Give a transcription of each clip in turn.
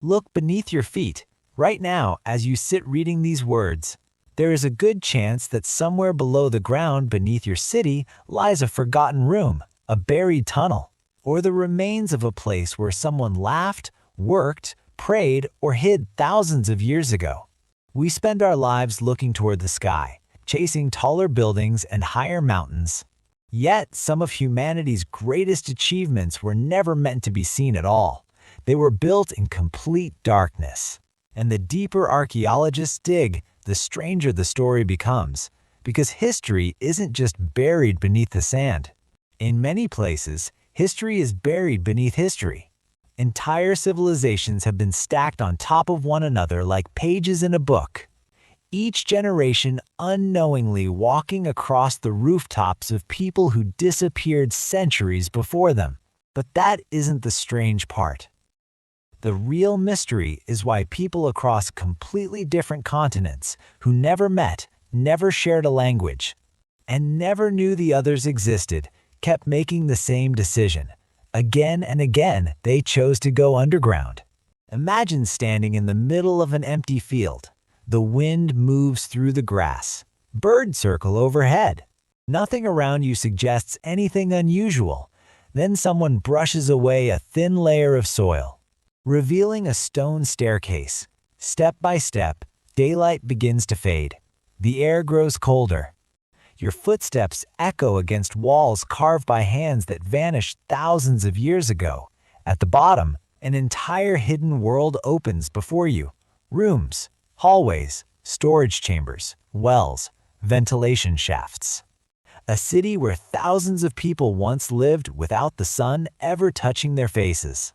Look beneath your feet. Right now, as you sit reading these words, there is a good chance that somewhere below the ground beneath your city lies a forgotten room, a buried tunnel, or the remains of a place where someone laughed, worked, prayed, or hid thousands of years ago. We spend our lives looking toward the sky, chasing taller buildings and higher mountains. Yet, some of humanity's greatest achievements were never meant to be seen at all. They were built in complete darkness. And the deeper archaeologists dig, the stranger the story becomes, because history isn't just buried beneath the sand. In many places, history is buried beneath history. Entire civilizations have been stacked on top of one another like pages in a book, each generation unknowingly walking across the rooftops of people who disappeared centuries before them. But that isn't the strange part. The real mystery is why people across completely different continents who never met, never shared a language, and never knew the others existed, kept making the same decision. Again and again, they chose to go underground. Imagine standing in the middle of an empty field. The wind moves through the grass. Birds circle overhead. Nothing around you suggests anything unusual. Then someone brushes away a thin layer of soil, revealing a stone staircase. Step by step, daylight begins to fade. The air grows colder. Your footsteps echo against walls carved by hands that vanished thousands of years ago. At the bottom, an entire hidden world opens before you. Rooms, hallways, storage chambers, wells, ventilation shafts. A city where thousands of people once lived without the sun ever touching their faces.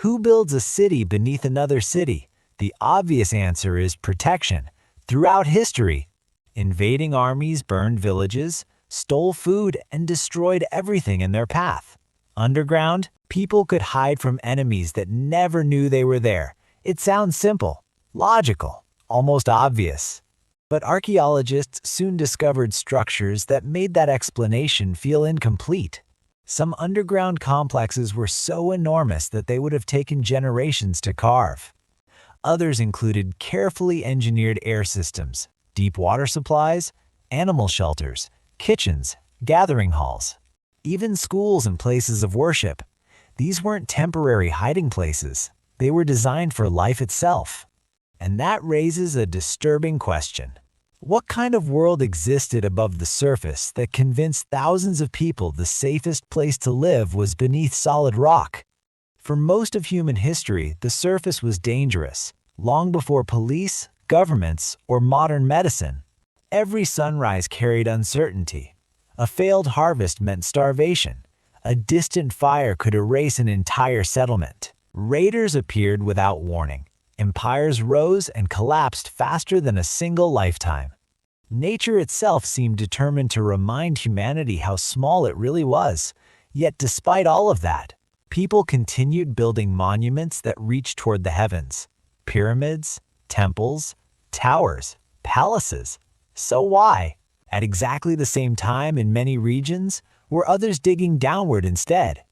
Who builds a city beneath another city? The obvious answer is protection. Throughout history, invading armies burned villages, stole food, and destroyed everything in their path. Underground, people could hide from enemies that never knew they were there. It sounds simple, logical, almost obvious. But archaeologists soon discovered structures that made that explanation feel incomplete. Some underground complexes were so enormous that they would have taken generations to carve. Others included carefully engineered air systems, deep water supplies, animal shelters, kitchens, gathering halls, even schools and places of worship. These weren't temporary hiding places. They were designed for life itself. And that raises a disturbing question. What kind of world existed above the surface that convinced thousands of people the safest place to live was beneath solid rock? For most of human history, the surface was dangerous, long before police, governments, or modern medicine. Every sunrise carried uncertainty. A failed harvest meant starvation. A distant fire could erase an entire settlement. Raiders appeared without warning. Empires rose and collapsed faster than a single lifetime. Nature itself seemed determined to remind humanity how small it really was. Yet despite all of that, people continued building monuments that reached toward the heavens. Pyramids, temples, towers, palaces. So why? At exactly the same time in many regions, were others digging downward instead?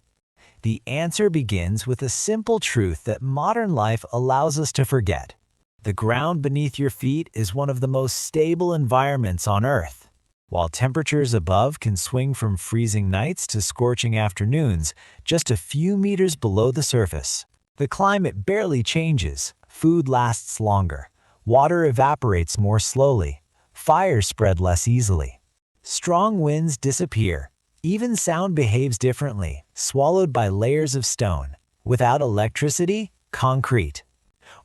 The answer begins with a simple truth that modern life allows us to forget. The ground beneath your feet is one of the most stable environments on Earth. While temperatures above can swing from freezing nights to scorching afternoons, just a few meters below the surface, the climate barely changes. Food lasts longer. Water evaporates more slowly. Fires spread less easily. Strong winds disappear. Even sound behaves differently, swallowed by layers of stone. Without electricity, concrete,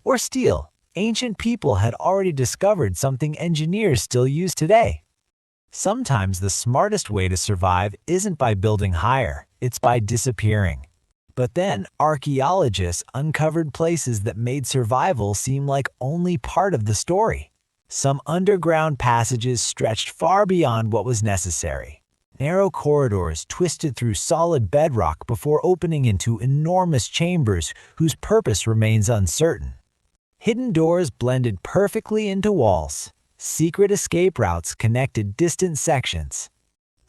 or steel, ancient people had already discovered something engineers still use today. Sometimes the smartest way to survive isn't by building higher, it's by disappearing. But then, archaeologists uncovered places that made survival seem like only part of the story. Some underground passages stretched far beyond what was necessary. Narrow corridors twisted through solid bedrock before opening into enormous chambers whose purpose remains uncertain. Hidden doors blended perfectly into walls. Secret escape routes connected distant sections.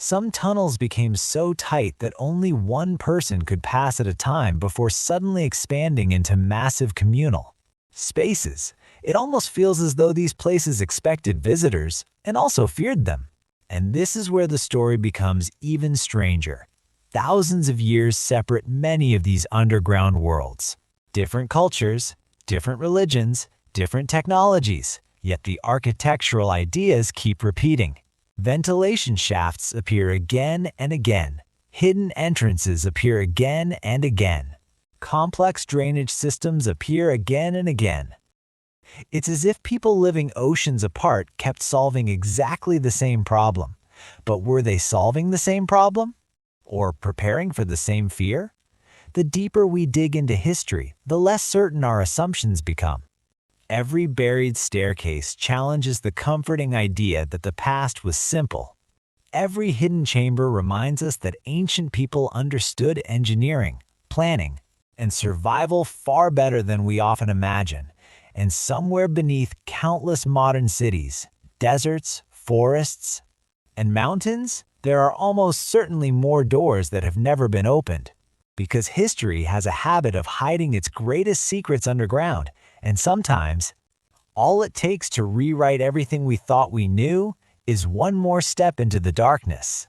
Some tunnels became so tight that only one person could pass at a time before suddenly expanding into massive communal spaces. It almost feels as though these places expected visitors and also feared them. And this is where the story becomes even stranger. Thousands of years separate many of these underground worlds. Different cultures, different religions, different technologies, yet the architectural ideas keep repeating. Ventilation shafts appear again and again. Hidden entrances appear again and again. Complex drainage systems appear again and again. It's as if people living oceans apart kept solving exactly the same problem. But were they solving the same problem? Or preparing for the same fear? The deeper we dig into history, the less certain our assumptions become. Every buried staircase challenges the comforting idea that the past was simple. Every hidden chamber reminds us that ancient people understood engineering, planning, and survival far better than we often imagine. And somewhere beneath countless modern cities, deserts, forests, and mountains, there are almost certainly more doors that have never been opened. Because history has a habit of hiding its greatest secrets underground, and sometimes, all it takes to rewrite everything we thought we knew is one more step into the darkness.